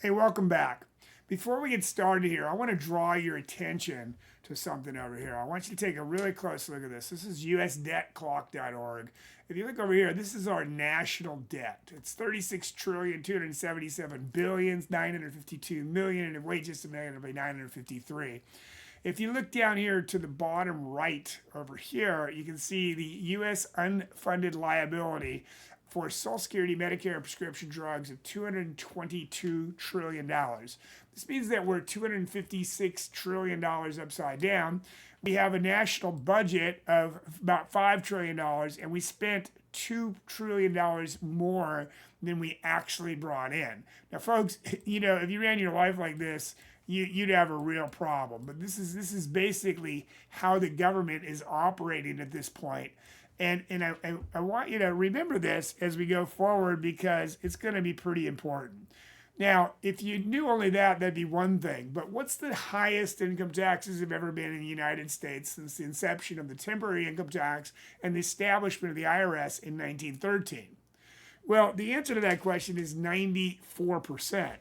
Hey, welcome back. Before we get started here, I want to draw your attention to something over here. I want you to take a really close look at this. This is usdebtclock.org. If you look over here, this is our national debt. It's 36,277,952,000,000, and wait just a minute, it'll be 953. If you look down here to the bottom right over here, you can see the U.S. unfunded liability for Social Security, Medicare, and prescription drugs of $222 trillion. This means that we're $256 trillion upside down. We have a national budget of about $5 trillion, and we spent $2 trillion more than we actually brought in. Now, folks, if you ran your life like this, you'd have a real problem. But this is basically how the government is operating at this point. And I want you to remember this as we go forward because it's going to be pretty important. Now, if you knew only that, that'd be one thing. But what's the highest income taxes have ever been in the United States since the inception of the temporary income tax and the establishment of the IRS in 1913? Well, the answer to that question is 94%.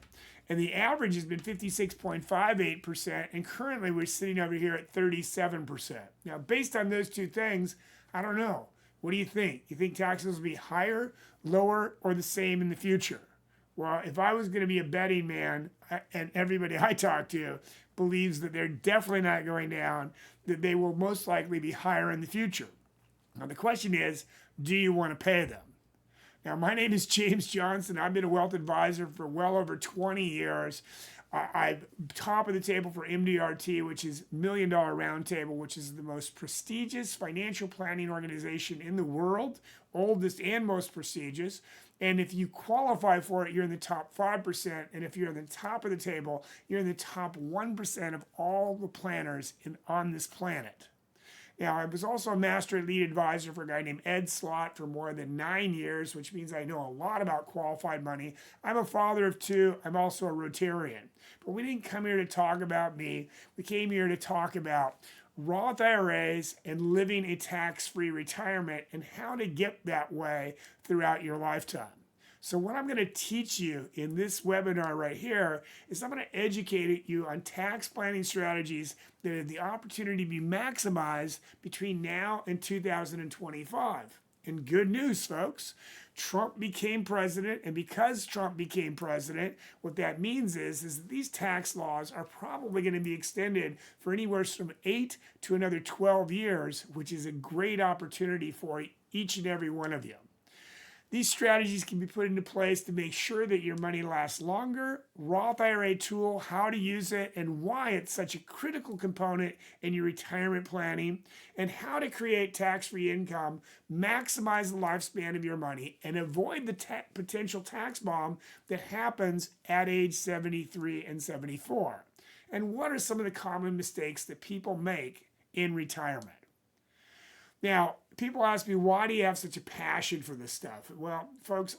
And the average has been 56.58%, and currently we're sitting over here at 37%. Now, based on those two things, I don't know. What do you think? You think taxes will be higher, lower, or the same in the future? Well, if I was going to be a betting man, and everybody I talk to believes that they're definitely not going down, that they will most likely be higher in the future. Now, the question is, do you want to pay them? Now, my name is James Johnson. I've been a wealth advisor for well over 20 years. I'm top of the table for MDRT, which is Million Dollar Roundtable, which is the most prestigious financial planning organization in the world, oldest and most prestigious. And if you qualify for it, you're in the top 5%. And if you're in the top of the table, you're in the top 1% of all the planners on this planet. Now, I was also a master elite advisor for a guy named Ed Slott for more than 9 years, which means I know a lot about qualified money. I'm a father of two. I'm also a Rotarian. But we didn't come here to talk about me. We came here to talk about Roth IRAs and living a tax-free retirement and how to get that way throughout your lifetime. So what I'm going to teach you in this webinar right here is I'm going to educate you on tax planning strategies that have the opportunity to be maximized between now and 2025. And good news, folks, Trump became president, and because Trump became president, what that means is that these tax laws are probably going to be extended for anywhere from 8 to another 12 years, which is a great opportunity for each and every one of you. These strategies can be put into place to make sure that your money lasts longer, Roth IRA tool, how to use it, and why it's such a critical component in your retirement planning, and how to create tax-free income, maximize the lifespan of your money, and avoid the potential tax bomb that happens at age 73 and 74. And what are some of the common mistakes that people make in retirement? Now, people ask me, why do you have such a passion for this stuff? Well, folks,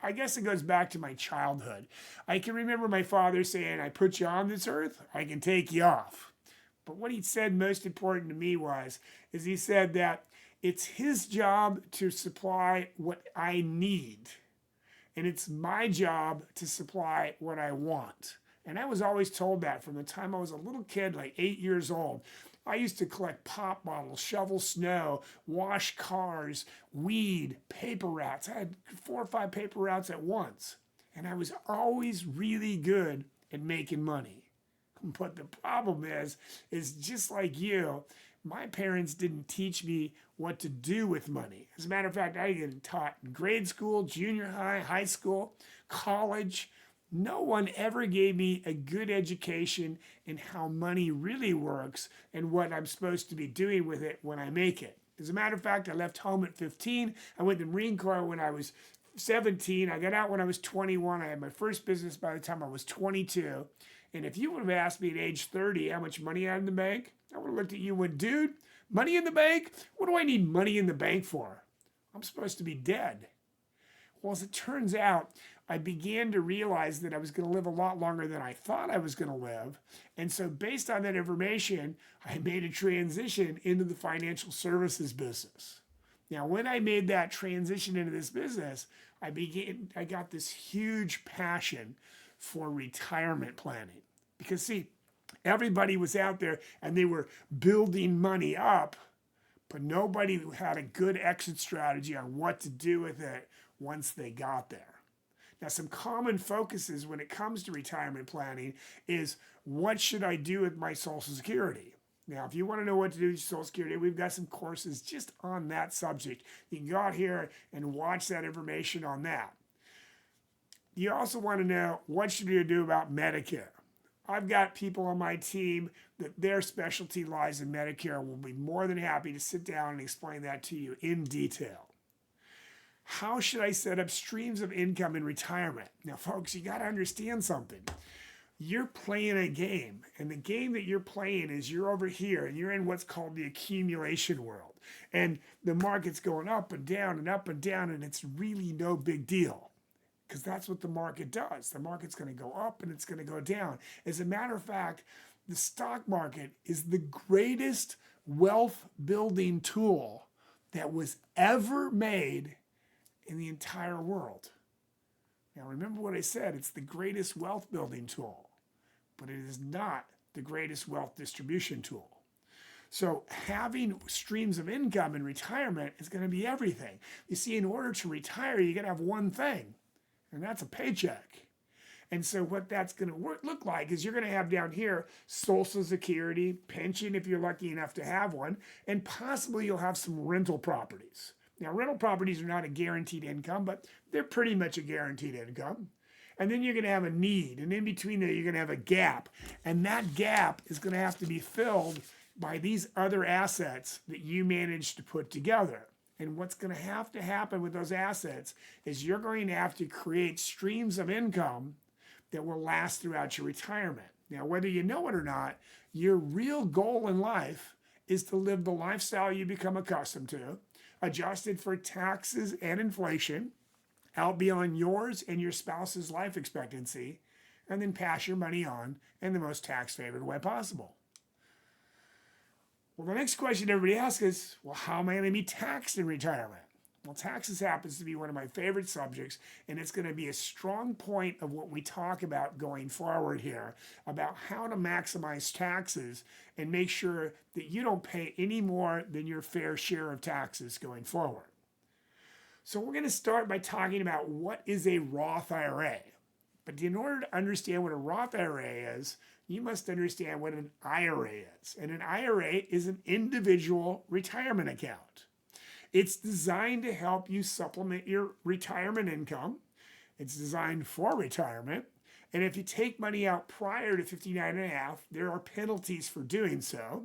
I guess it goes back to my childhood. I can remember my father saying, I put you on this earth, I can take you off. But what he said most important to me is he said that it's his job to supply what I need, and it's my job to supply what I want. And I was always told that from the time I was a little kid, like 8 years old. I used to collect pop bottles, shovel snow, wash cars, weed, paper routes. I had 4 or 5 paper routes at once. And I was always really good at making money. But the problem is just like you, my parents didn't teach me what to do with money. As a matter of fact, I didn't taught in grade school, junior high, high school, college. No one ever gave me a good education in how money really works and what I'm supposed to be doing with it when I make it. As a matter of fact, I left home at 15. I went to the Marine Corps when I was 17. I got out when I was 21. I had my first business by the time I was 22. And if you would have asked me at age 30 how much money I had in the bank, I would have looked at you and went, dude, money in the bank? What do I need money in the bank for? I'm supposed to be dead. Well, as it turns out, I began to realize that I was going to live a lot longer than I thought I was going to live. And so based on that information, I made a transition into the financial services business. Now, when I made that transition into this business, I got this huge passion for retirement planning. Because see, everybody was out there and they were building money up, but nobody had a good exit strategy on what to do with it once they got there. Now, some common focuses when it comes to retirement planning is, what should I do with my Social Security? Now, if you want to know what to do with Social Security, we've got some courses just on that subject. You can go out here and watch that information on that. You also want to know, what should you do about Medicare? I've got people on my team that their specialty lies in Medicare. Will be more than happy to sit down and explain that to you in detail. How should I set up streams of income in retirement? Now, folks, you got to understand something. You're playing a game, and the game that you're playing is you're over here, and you're in what's called the accumulation world. And the market's going up and down and up and down, and it's really no big deal, because that's what the market does. The market's going to go up and it's going to go down. As a matter of fact, the stock market is the greatest wealth building tool that was ever made in the entire world. Now, remember what I said, it's the greatest wealth building tool, but it is not the greatest wealth distribution tool. So having streams of income in retirement is going to be everything. You see, in order to retire, you're going to have one thing, and that's a paycheck. And so what that's going to look like is, you're going to have down here Social Security, pension if you're lucky enough to have one, and possibly you'll have some rental properties. Now, rental properties are not a guaranteed income, but they're pretty much a guaranteed income. And then you're going to have a need, and in between there, you're going to have a gap. And that gap is going to have to be filled by these other assets that you managed to put together. And what's going to happen with those assets is, you're going to have to create streams of income that will last throughout your retirement. Now, whether you know it or not, your real goal in life is to live the lifestyle you become accustomed to, adjusted for taxes and inflation, out beyond yours and your spouse's life expectancy, and then pass your money on in the most tax-favored way possible. Well, the next question everybody asks is, well, how am I going to be taxed in retirement? Well, taxes happens to be one of my favorite subjects, and it's going to be a strong point of what we talk about going forward here, about how to maximize taxes and make sure that you don't pay any more than your fair share of taxes going forward. So we're going to start by talking about, what is a Roth IRA? But in order to understand what a Roth IRA is, you must understand what an IRA is. And an IRA is an individual retirement account. It's designed to help you supplement your retirement income. It's designed for retirement. And if you take money out prior to 59 and a half, there are penalties for doing so.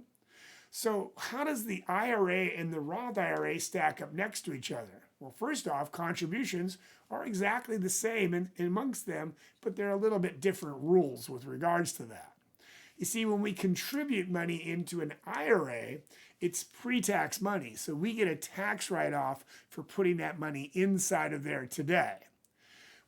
So how does the IRA and the Roth IRA stack up next to each other? Well, first off, contributions are exactly the same amongst them, but there are a little bit different rules with regards to that. You see, when we contribute money into an IRA, it's pre-tax money, so we get a tax write-off for putting that money inside of there today.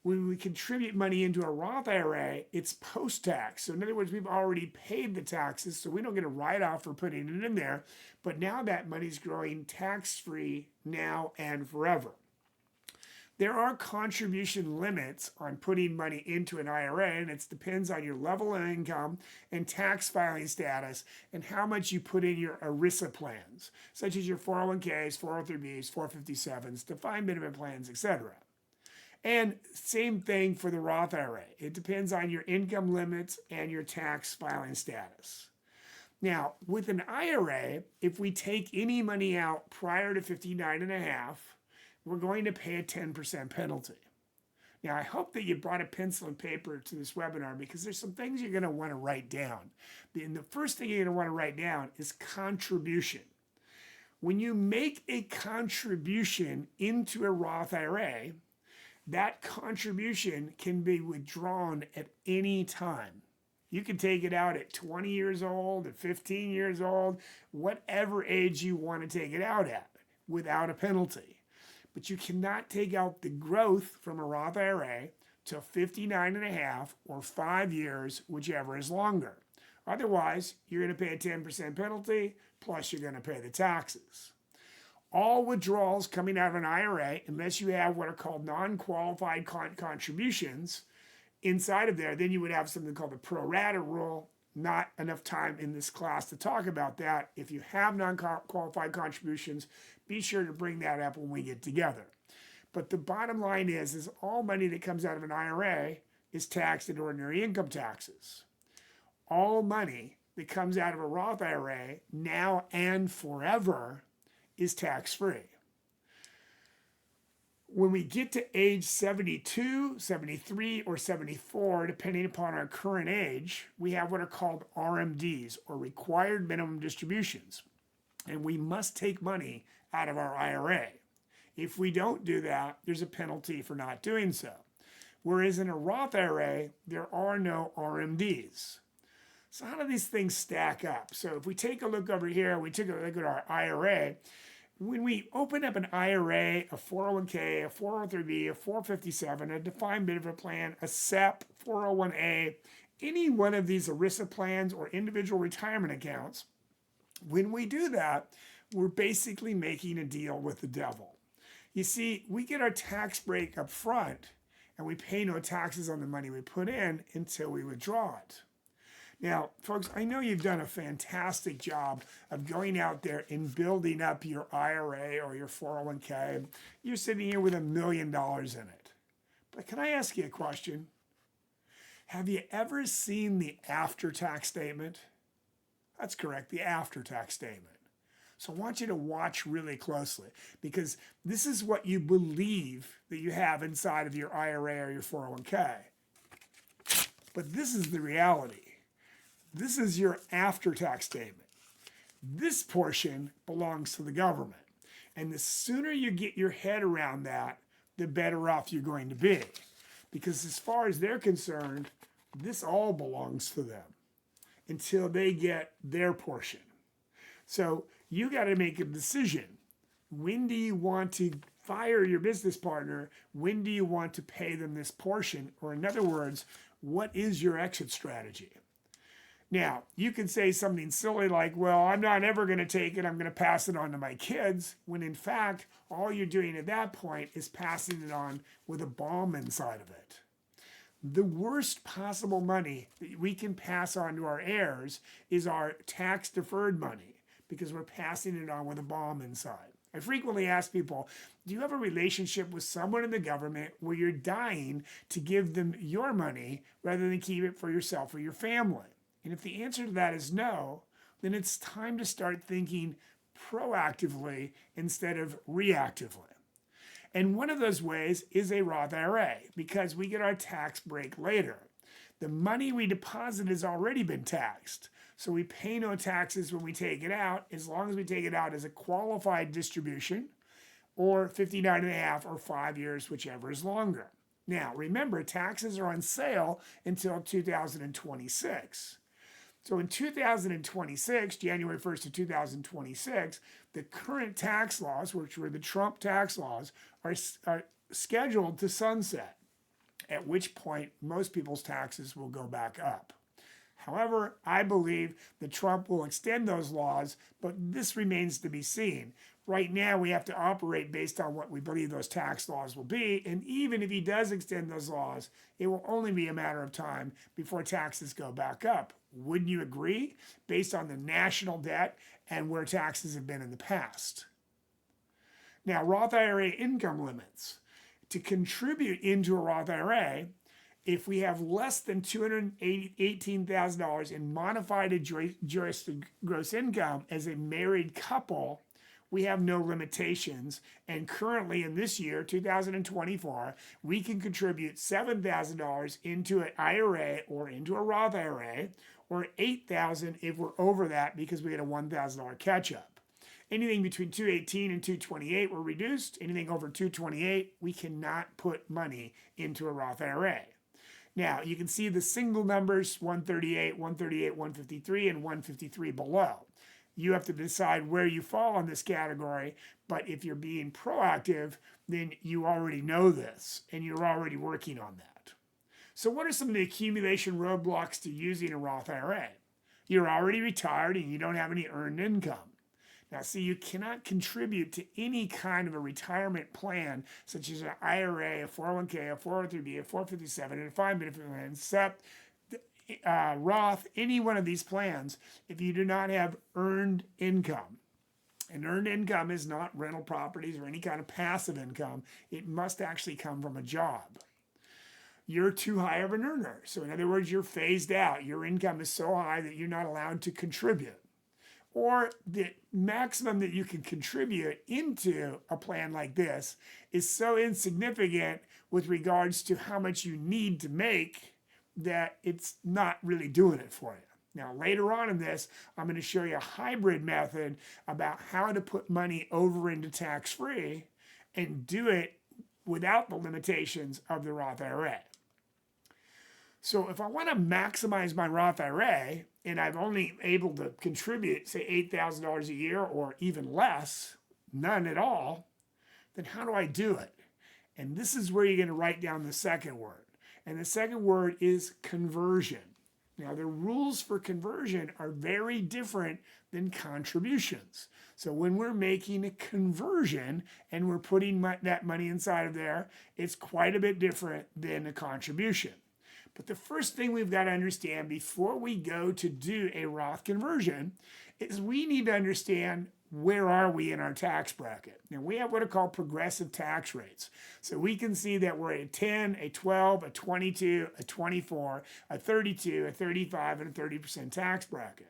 When we contribute money into a Roth IRA, it's post-tax. So in other words, we've already paid the taxes, so we don't get a write-off for putting it in there, but now that money's growing tax-free now and forever. There are contribution limits on putting money into an IRA, and it depends on your level of income and tax filing status and how much you put in your ERISA plans, such as your 401ks, 403bs, 457s, defined benefit plans, etc. And same thing for the Roth IRA. It depends on your income limits and your tax filing status. Now, with an IRA, if we take any money out prior to 59 and a half, we're going to pay a 10% penalty. Now, I hope that you brought a pencil and paper to this webinar, because there's some things you're going to want to write down. And the first thing you're going to want to write down is contribution. When you make a contribution into a Roth IRA, that contribution can be withdrawn at any time. You can take it out at 20 years old, at 15 years old, whatever age you want to take it out at, without a penalty. But you cannot take out the growth from a Roth IRA till 59 and a half or 5 years, whichever is longer. Otherwise, you're going to pay a 10% penalty, plus you're going to pay the taxes. All withdrawals coming out of an IRA, unless you have what are called non-qualified contributions, inside of there, then you would have something called the pro rata rule. Not enough time in this class to talk about that. If you have non-qualified contributions, be sure to bring that up when we get together. But the bottom line is all money that comes out of an IRA is taxed at ordinary income taxes. All money that comes out of a Roth IRA now and forever is tax-free. When we get to age 72, 73, or 74, depending upon our current age, we have what are called RMDs, or required minimum distributions. And we must take money out of our IRA. If we don't do that, there's a penalty for not doing so. Whereas in a Roth IRA, there are no RMDs. So how do these things stack up? So if we take a look over here, we took a look at our IRA. When we open up an IRA, a 401k, a 403b, a 457, a defined benefit plan, a SEP, 401a, any one of these ERISA plans or individual retirement accounts, when we do that, we're basically making a deal with the devil. You see, we get our tax break up front, and we pay no taxes on the money we put in until we withdraw it. Now, folks, I know you've done a fantastic job of going out there and building up your IRA or your 401k. You're sitting here with $1 million in it. But can I ask you a question? Have you ever seen the after-tax statement? That's correct, the after-tax statement. So I want you to watch really closely, because this is what you believe that you have inside of your IRA or your 401k. But this is the reality. This is your after-tax statement. This portion belongs to the government. And the sooner you get your head around that, the better off you're going to be. Because as far as they're concerned, this all belongs to them until they get their portion. So you got to make a decision. When do you want to fire your business partner? When do you want to pay them this portion? Or in other words, what is your exit strategy? Now, you can say something silly like, well, I'm not ever going to take it. I'm going to pass it on to my kids. When in fact, all you're doing at that point is passing it on with a bomb inside of it. The worst possible money that we can pass on to our heirs is our tax deferred money, because we're passing it on with a bomb inside. I frequently ask people, do you have a relationship with someone in the government where you're dying to give them your money rather than keep it for yourself or your family? And if the answer to that is no, then it's time to start thinking proactively instead of reactively. And one of those ways is a Roth IRA, because we get our tax break later. The money we deposit has already been taxed, so we pay no taxes when we take it out, as long as we take it out as a qualified distribution, or 59.5 or 5 years, whichever is longer. Now, remember, taxes are on sale until 2026. So in 2026, January 1st of 2026, the current tax laws, which were the Trump tax laws, are scheduled to sunset, at which point most people's taxes will go back up. However, I believe that Trump will extend those laws, but this remains to be seen. Right now, we have to operate based on what we believe those tax laws will be, and even if he does extend those laws, it will only be a matter of time before taxes go back up. Wouldn't you agree? Based on the national debt and where taxes have been in the past. Now, Roth IRA income limits. To contribute into a Roth IRA, if we have less than $218,000 in modified adjusted gross income as a married couple, we have no limitations. And currently in this year, 2024, we can contribute $7,000 into an IRA or into a Roth IRA, or $8,000 if we're over that because we had a $1,000 catch up. Anything between 218 and 228 were reduced. Anything over 228, we cannot put money into a Roth IRA. Now, you can see the single numbers, 138, 138, 153, and 153 below. You have to decide where you fall on this category, but if you're being proactive, then you already know this, and you're already working on that. So what are some of the accumulation roadblocks to using a Roth IRA? You're already retired and you don't have any earned income. Now, see, you cannot contribute to any kind of a retirement plan, such as an IRA, a 401k, a 403b, a 457, and a defined benefit plan, SEP, Roth, any one of these plans, if you do not have earned income. And earned income is not rental properties or any kind of passive income. It must actually come from a job. You're too high of an earner. So in other words, you're phased out. Your income is so high that you're not allowed to contribute. Or the maximum that you can contribute into a plan like this is so insignificant with regards to how much you need to make that it's not really doing it for you. Now, later on in this, I'm going to show you a hybrid method about how to put money over into tax-free and do it without the limitations of the Roth IRA. So if I want to maximize my Roth IRA and I'm only able to contribute, say, $8,000 a year or even less, none at all, then how do I do it? And this is where you're going to write down the second word. And the second word is conversion. Now, the rules for conversion are very different than contributions. So when we're making a conversion and we're putting that money inside of there, it's quite a bit different than a contribution. But the first thing we've got to understand before we go to do a Roth conversion is we need to understand where are we in our tax bracket. Now, we have what are called progressive tax rates. So we can see that we're at a 10, a 12, a 22, a 24, a 32, a 35, and a 30% tax bracket.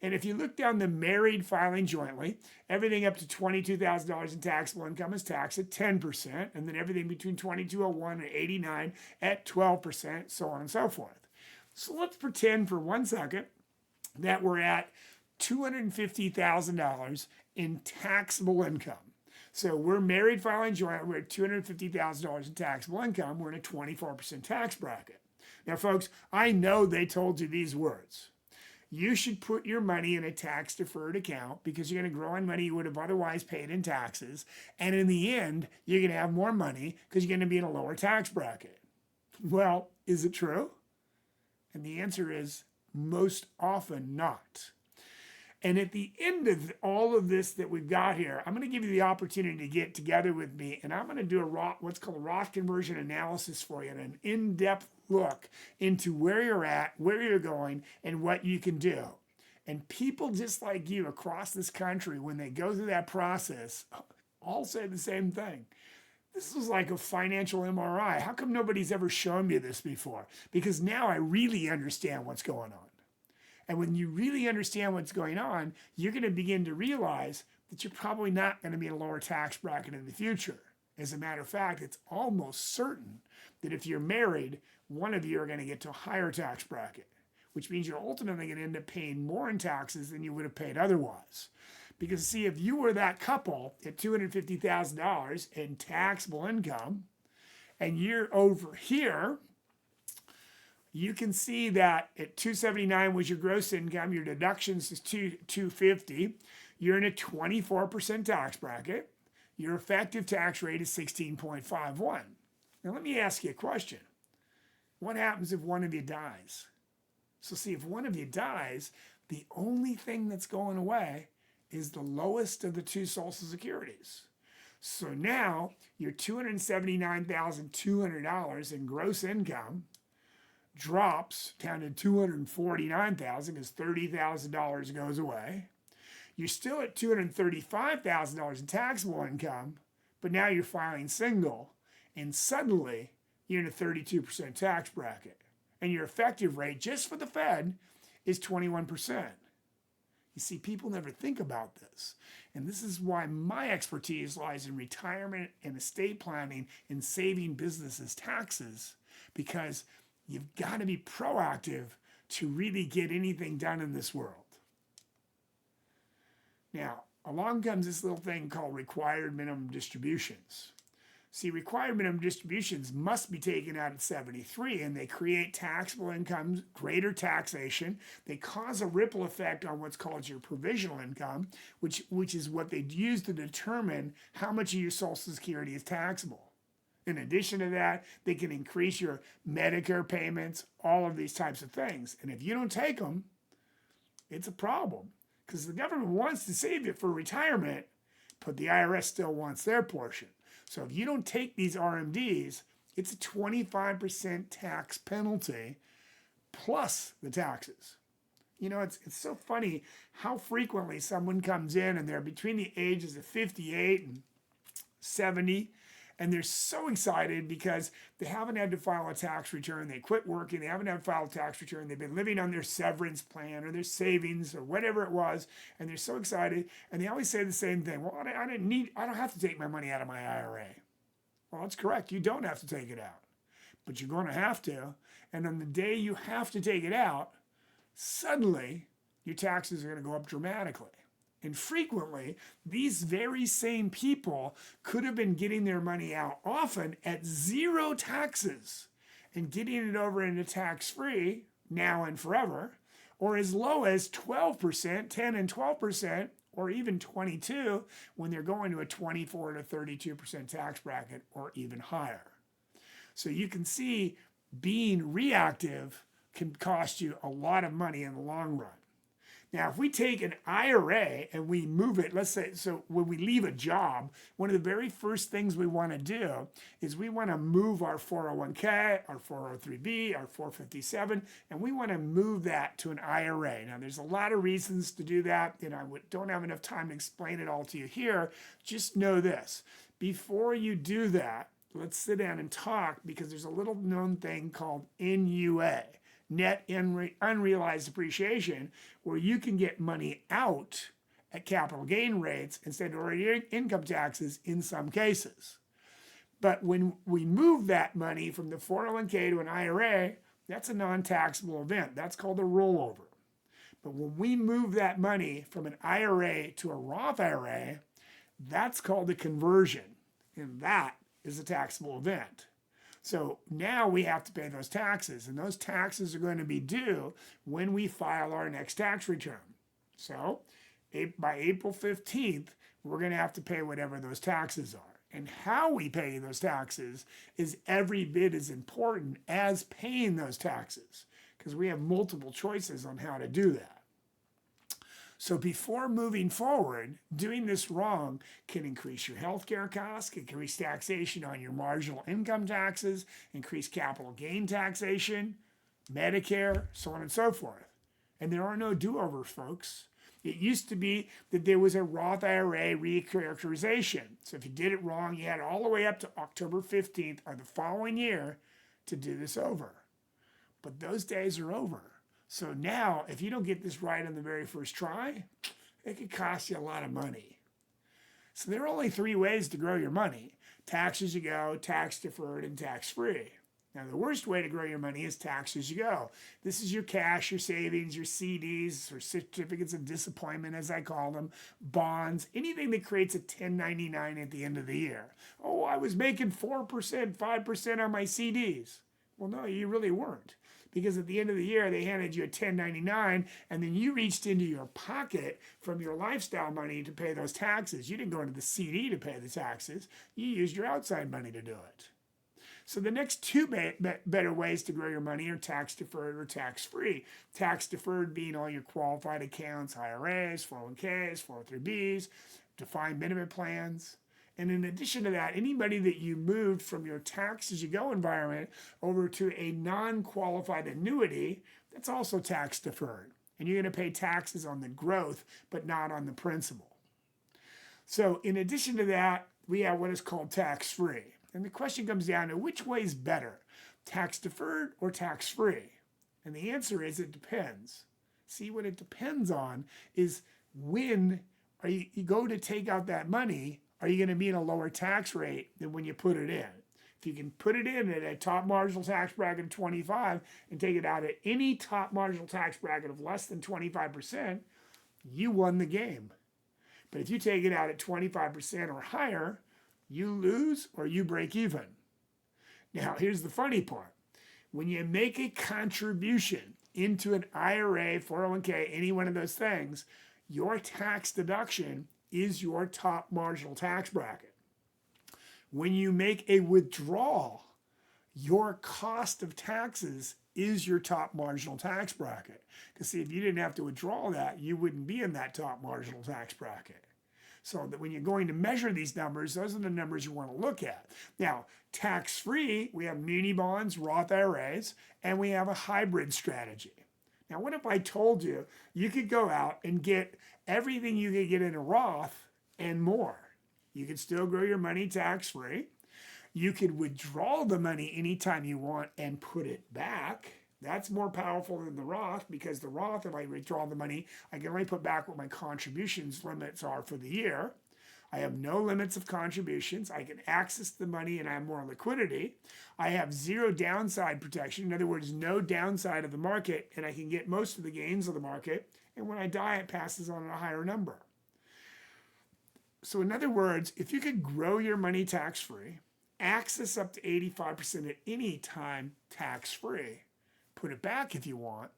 And if you look down the married filing jointly, everything up to $22,000 in taxable income is taxed at 10%, and then everything between $22,001 and $89,000 at 12%, so on and so forth. So let's pretend for 1 second that we're at $250,000 in taxable income. So we're married filing joint, we're at $250,000 in taxable income, we're in a 24% tax bracket. Now, folks, I know they told you these words. You should put your money in a tax-deferred account because you're going to grow on money you would have otherwise paid in taxes. And in the end, you're going to have more money because you're going to be in a lower tax bracket. Well, is it true? And the answer is most often not. And at the end of all of this that we've got here, I'm going to give you the opportunity to get together with me, and I'm going to do what's called a Roth conversion analysis for you, and an in-depth look into where you're at, where you're going, and what you can do. And people just like you across this country, when they go through that process, all say the same thing. This is like a financial MRI. How come nobody's ever shown me this before? Because now I really understand what's going on. And when you really understand what's going on, you're going to begin to realize that you're probably not going to be in a lower tax bracket in the future. As a matter of fact, it's almost certain that if you're married, one of you are going to get to a higher tax bracket, which means you're ultimately going to end up paying more in taxes than you would have paid otherwise. Because see, if you were that couple at $250,000 in taxable income, and you're over here, you can see that at $279 was your gross income, your deductions is $250. You're in a 24% tax bracket. Your effective tax rate is 16.51. Now let me ask you a question. What happens if one of you dies? So see, if one of you dies, the only thing that's going away is the lowest of the two Social Securities. So now your $279,200 in gross income drops down to $249,000 because $30,000 goes away. You're still at $235,000 in taxable income, but now you're filing single, and suddenly you're in a 32% tax bracket. And your effective rate, just for the Fed, is 21%. You see, people never think about this. And this is why my expertise lies in retirement and estate planning and saving businesses taxes, because you've got to be proactive to really get anything done in this world. Now, along comes this little thing called required minimum distributions. See, required minimum distributions must be taken out at 73, and they create taxable incomes, greater taxation. They cause a ripple effect on what's called your provisional income, which is what they use to determine how much of your Social Security is taxable. In addition to that, they can increase your Medicare payments, all of these types of things. And if you don't take them, it's a problem, because the government wants to save it for retirement, but the IRS still wants their portion. So if you don't take these RMDs, it's a 25% tax penalty plus the taxes. You know, it's so funny how frequently someone comes in and they're between the ages of 58 and 70, and they're so excited because they haven't had to file a tax return. They quit working. They haven't had to file a tax return. They've been living on their severance plan or their savings or whatever it was, and they're so excited. And they always say the same thing. Well, I don't have to take my money out of my IRA. Well, that's correct. You don't have to take it out, but you're going to have to. And on the day you have to take it out, suddenly your taxes are going to go up dramatically. And frequently, these very same people could have been getting their money out often at zero taxes and getting it over into tax-free now and forever, or as low as 12%, 10 and 12%, or even 22 when they're going to a 24 to 32% tax bracket or even higher. So you can see being reactive can cost you a lot of money in the long run. Now, if we take an IRA and we move it, let's say, so when we leave a job, one of the very first things we want to do is we want to move our 401k, our 403b, our 457, and we want to move that to an IRA. Now, there's a lot of reasons to do that, and I don't have enough time to explain it all to you here. Just know this. Before you do that, let's sit down and talk, because there's a little known thing called NUA. Net unrealized appreciation, where you can get money out at capital gain rates instead of ordinary income taxes in some cases. But when we move that money from the 401k to an IRA, that's a non-taxable event. That's called a rollover. But when we move that money from an IRA to a Roth IRA, that's called a conversion, and that is a taxable event. So now we have to pay those taxes, and those taxes are going to be due when we file our next tax return. So by April 15th, we're going to have to pay whatever those taxes are. And how we pay those taxes is every bit as important as paying those taxes, because we have multiple choices on how to do that. So before moving forward, doing this wrong can increase your healthcare costs, can increase taxation on your marginal income taxes, increase capital gain taxation, Medicare, so on and so forth. And there are no do-overs, folks. It used to be that there was a Roth IRA recharacterization. So if you did it wrong, you had all the way up to October 15th of the following year to do this over. But those days are over. So now, if you don't get this right on the very first try, it could cost you a lot of money. So there are only three ways to grow your money: tax as you go, tax deferred, and tax free. Now, the worst way to grow your money is tax as you go. This is your cash, your savings, your CDs, or certificates of disappointment, as I call them, bonds, anything that creates a 1099 at the end of the year. Oh, I was making 4%, 5% on my CDs. Well, no, you really weren't. Because at the end of the year, they handed you a 1099, and then you reached into your pocket from your lifestyle money to pay those taxes. You didn't go into the CD to pay the taxes. You used your outside money to do it. So the next two better ways to grow your money are tax deferred or tax free. Tax deferred being all your qualified accounts, IRAs, 401ks, 403bs, defined benefit plans. And in addition to that, anybody that you moved from your tax-as-you-go environment over to a non-qualified annuity, that's also tax deferred. And you're going to pay taxes on the growth, but not on the principal. So in addition to that, we have what is called tax-free. And the question comes down to which way is better, tax deferred or tax-free? And the answer is it depends. See, what it depends on is when you go to take out that money, are you going to be in a lower tax rate than when you put it in? If you can put it in at a top marginal tax bracket of 25 and take it out at any top marginal tax bracket of less than 25%, you won the game. But if you take it out at 25% or higher, you lose or you break even. Now, here's the funny part. When you make a contribution into an IRA, 401k, any one of those things, your tax deduction is your top marginal tax bracket. When you make a withdrawal, your cost of taxes is your top marginal tax bracket. Because see, if you didn't have to withdraw that, you wouldn't be in that top marginal tax bracket. So that when you're going to measure these numbers, those are the numbers you want to look at. Now, tax-free, we have muni bonds, Roth IRAs, and we have a hybrid strategy. Now, what if I told you you could go out and get everything you could get in a Roth and more? You could still grow your money tax-free. You could withdraw the money anytime you want and put it back. That's more powerful than the Roth, because the Roth, if I withdraw the money, I can only put back what my contributions limits are for the year. I have no limits of contributions. I can access the money and I have more liquidity. I have zero downside protection. In other words, no downside of the market, and I can get most of the gains of the market. And when I die, it passes on at a higher number. So in other words, if you could grow your money tax-free, access up to 85% at any time tax-free, put it back if you want,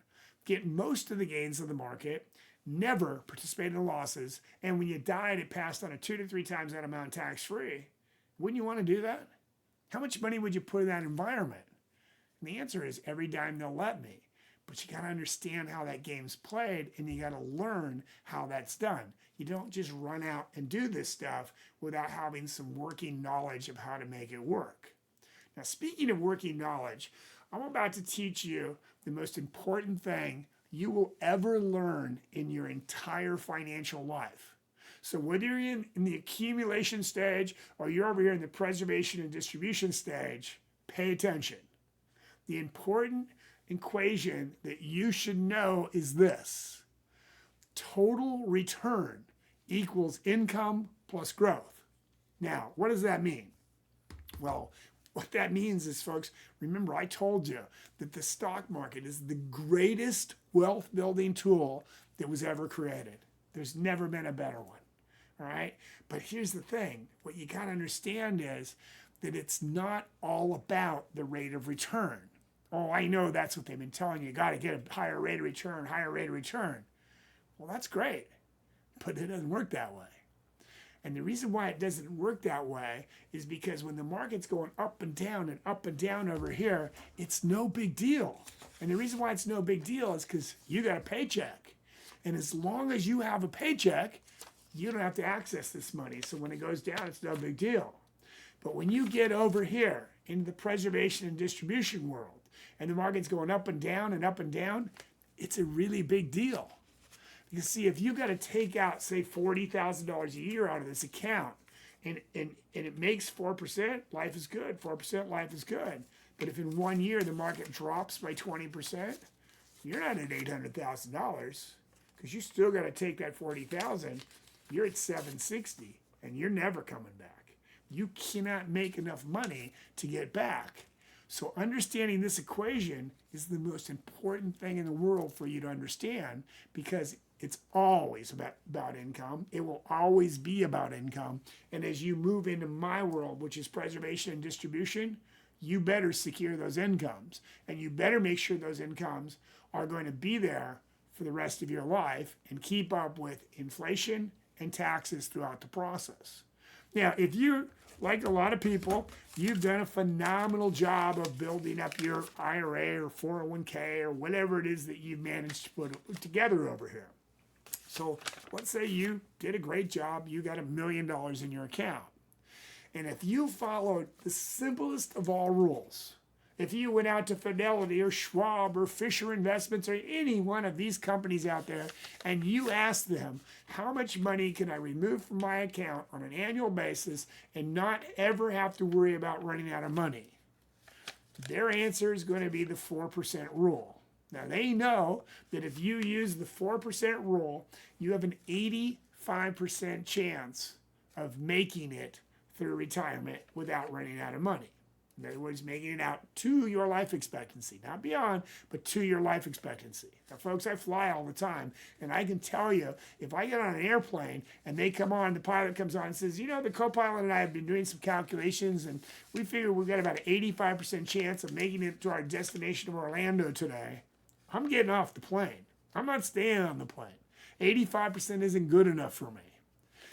get most of the gains of the market, never participate in the losses, and when you died, it passed on a 2 to 3 times that amount tax-free. Wouldn't you want to do that? How much money would you put in that environment? And the answer is every dime they'll let me. But you got to understand how that game's played, and you got to learn how that's done. You don't just run out and do this stuff without having some working knowledge of how to make it work. Now, speaking of working knowledge, I'm about to teach you the most important thing you will ever learn in your entire financial life. So whether you're in the accumulation stage or you're over here in the preservation and distribution stage, pay attention. The important equation that you should know is this: total return equals income plus growth. Now, what does that mean? Well, what that means is, folks, remember I told you that the stock market is the greatest wealth building tool that was ever created. There's never been a better one. All right? But here's the thing. What you got to understand is that it's not all about the rate of return. Oh, I know that's what they've been telling you. You got to get a higher rate of return, higher rate of return. Well, that's great, but it doesn't work that way. And the reason why it doesn't work that way is because when the market's going up and down over here, it's no big deal. And the reason why it's no big deal is because you got a paycheck. And as long as you have a paycheck, you don't have to access this money. So when it goes down, it's no big deal. But when you get over here into the preservation and distribution world, and the market's going up and down, it's a really big deal. Because see, if you got to take out, say, $40,000 a year out of this account, and it makes 4%, life is good. 4%, life is good. But if in 1 year the market drops by 20%, you're not at $800,000, because you still got to take that $40,000. You're at $760, and you're never coming back. You cannot make enough money to get back. So understanding this equation is the most important thing in the world for you to understand, because it's always about income. It will always be about income. And as you move into my world, which is preservation and distribution, you better secure those incomes. And you better make sure those incomes are going to be there for the rest of your life and keep up with inflation and taxes throughout the process. Now, if you, like a lot of people, you've done a phenomenal job of building up your IRA or 401k or whatever it is that you've managed to put together over here. So let's say you did a great job, you got $1 million in your account. And if you followed the simplest of all rules, if you went out to Fidelity or Schwab or Fisher Investments or any one of these companies out there and you asked them, how much money can I remove from my account on an annual basis and not ever have to worry about running out of money? Their answer is going to be the 4% rule. Now, they know that if you use the 4% rule, you have an 85% chance of making it through retirement without running out of money. In other words, making it out to your life expectancy, not beyond, but to your life expectancy. Now, folks, I fly all the time, and I can tell you, if I get on an airplane and they come on, the pilot comes on and says, you know, the co-pilot and I have been doing some calculations, and we figure we've got about an 85% chance of making it to our destination of Orlando today. I'm getting off the plane. I'm not staying on the plane. 85% isn't good enough for me.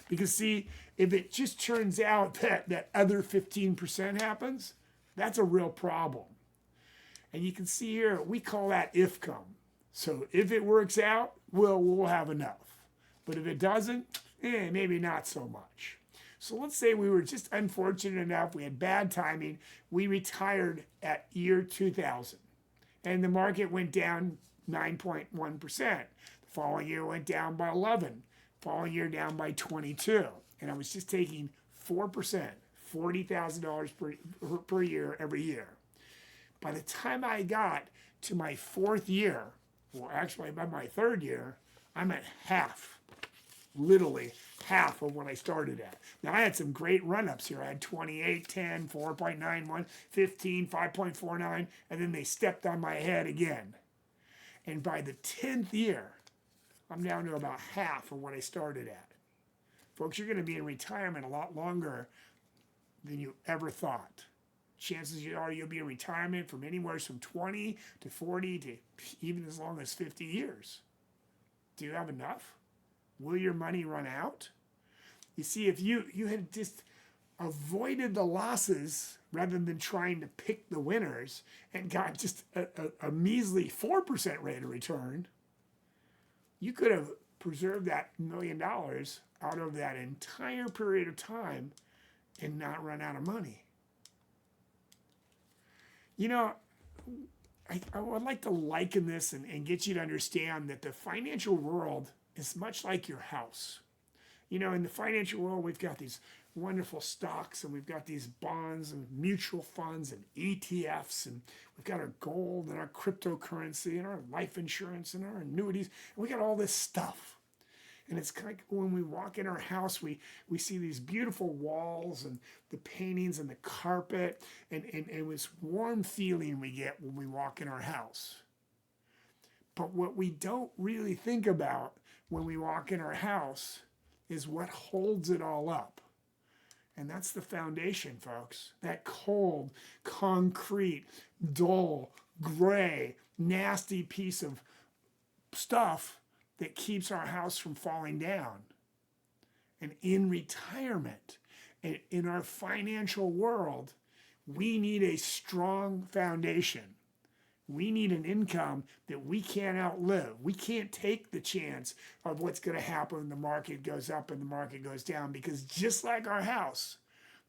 Because, see, if it just turns out that other 15% happens, That's a real problem. And you can see here, we call that if come. So if it works out, we'll have enough. But if it doesn't, maybe not so much. So let's say we were just unfortunate enough, we had bad timing, we retired at year 2000, and the market went down 9.1%. The following year went down by 11, following year down by 22, and I was just taking 4%, $40,000 per year every year. By the time I got to my fourth year, or actually by my third year, I'm at half, literally half of what I started at. Now, I had some great run-ups here. I had 28, 10, 4.91, 15, 5.49, and then they stepped on my head again. And by the 10th year, I'm down to about half of what I started at. Folks, you're going to be in retirement a lot longer than you ever thought. Chances are you'll be in retirement from anywhere from 20 to 40 to even as long as 50 years. Do you have enough? Will your money run out? You see, if you had just avoided the losses rather than trying to pick the winners and got just a measly 4% rate of return, you could have preserved that $1 million out of that entire period of time and not run out of money. You know, I would like to liken this and get you to understand that the financial world is much like your house. You know, in the financial world, we've got these wonderful stocks, and we've got these bonds and mutual funds and ETFs, and we've got our gold and our cryptocurrency and our life insurance and our annuities, and we got all this stuff. And it's kind of like when we walk in our house, we see these beautiful walls and the paintings and the carpet and this warm feeling we get when we walk in our house. But what we don't really think about when we walk in our house is what holds it all up. And that's the foundation, folks. That cold, concrete, dull, gray, nasty piece of stuff that keeps our house from falling down. And in retirement, and in our financial world, we need a strong foundation. We need an income that we can't outlive. We can't take the chance of what's going to happen when the market goes up and the market goes down, because just like our house,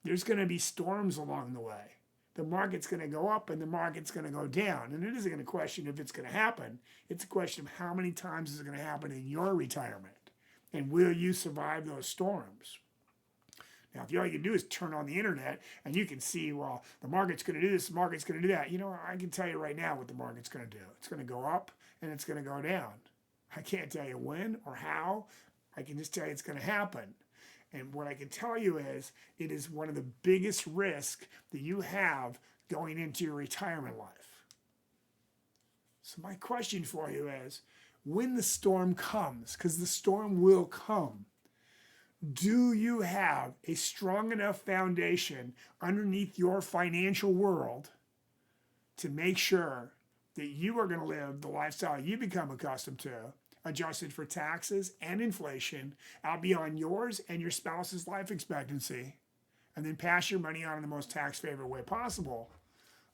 there's going to be storms along the way. The market's going to go up and the market's going to go down. And it isn't going to question if it's going to happen. It's a question of how many times is it going to happen in your retirement. And will you survive those storms? Now, if all you do is turn on the internet and you can see, well, the market's going to do this, the market's going to do that. You know, I can tell you right now what the market's going to do. It's going to go up and it's going to go down. I can't tell you when or how. I can just tell you it's going to happen. And what I can tell you is it is one of the biggest risks that you have going into your retirement life. So my question for you is, when the storm comes, because the storm will come, do you have a strong enough foundation underneath your financial world to make sure that you are going to live the lifestyle you become accustomed to, adjusted for taxes and inflation, out beyond yours and your spouse's life expectancy, and then pass your money on in the most tax-favored way possible?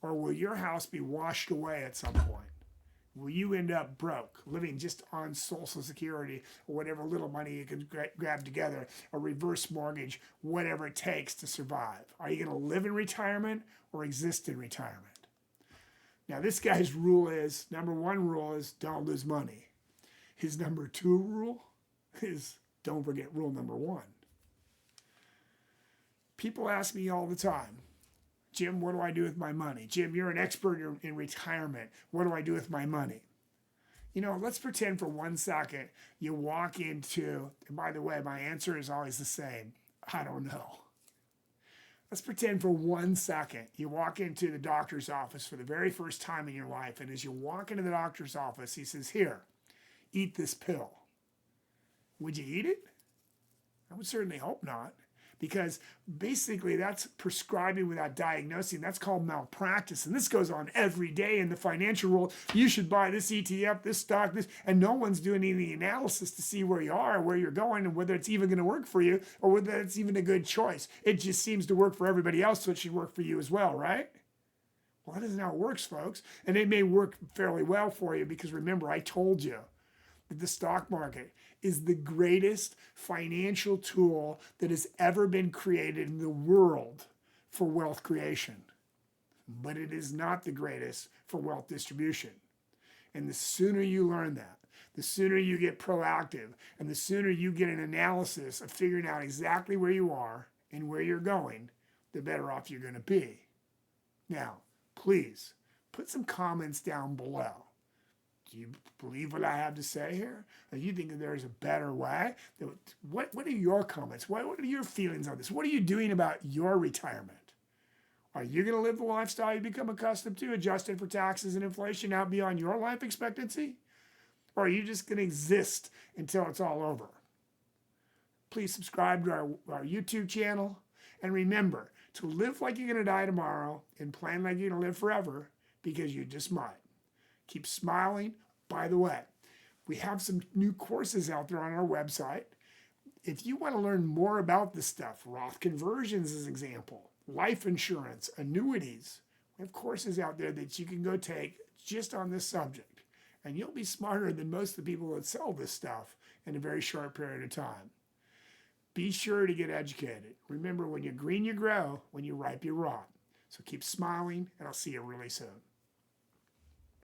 Or will your house be washed away at some point? Will you end up broke, living just on Social Security or whatever little money you can grab together, a reverse mortgage, whatever it takes to survive? Are you going to live in retirement or exist in retirement? Now, this guy's rule is, number one rule is don't lose money. His number two rule is don't forget rule number one. People ask me all the time, Jim, what do I do with my money? Jim, you're an expert in retirement. What do I do with my money? You know, let's pretend for 1 second you walk into, and by the way, my answer is always the same, I don't know. Let's pretend for 1 second you walk into the doctor's office for the very first time in your life, and as you walk into the doctor's office, he says, here, eat this pill. Would you eat it? I would certainly hope not. Because basically that's prescribing without diagnosing. That's called malpractice. And this goes on every day in the financial world. You should buy this ETF, this stock, this, and no one's doing any analysis to see where you are, where you're going, and whether it's even going to work for you or whether it's even a good choice. It just seems to work for everybody else, so it should work for you as well, right? Well, that isn't how it works, folks. And it may work fairly well for you because remember, I told you that the stock market is the greatest financial tool that has ever been created in the world for wealth creation. But it is not the greatest for wealth distribution. And the sooner you learn that, the sooner you get proactive, and the sooner you get an analysis of figuring out exactly where you are and where you're going, the better off you're going to be. Now, please put some comments down below. Do you believe what I have to say here? Do you think that there is a better way? What are your comments? What are your feelings on this? What are you doing about your retirement? Are you going to live the lifestyle you become accustomed to, adjusted for taxes and inflation out beyond your life expectancy? Or are you just going to exist until it's all over? Please subscribe to our YouTube channel. And remember to live like you're going to die tomorrow and plan like you're going to live forever, because you just might. Keep smiling. By the way, we have some new courses out there on our website. If you want to learn more about this stuff, Roth Conversions as an example, life insurance, annuities, we have courses out there that you can go take just on this subject. And you'll be smarter than most of the people that sell this stuff in a very short period of time. Be sure to get educated. Remember, when you're green, you grow. When you're ripe, you rot. So keep smiling, and I'll see you really soon.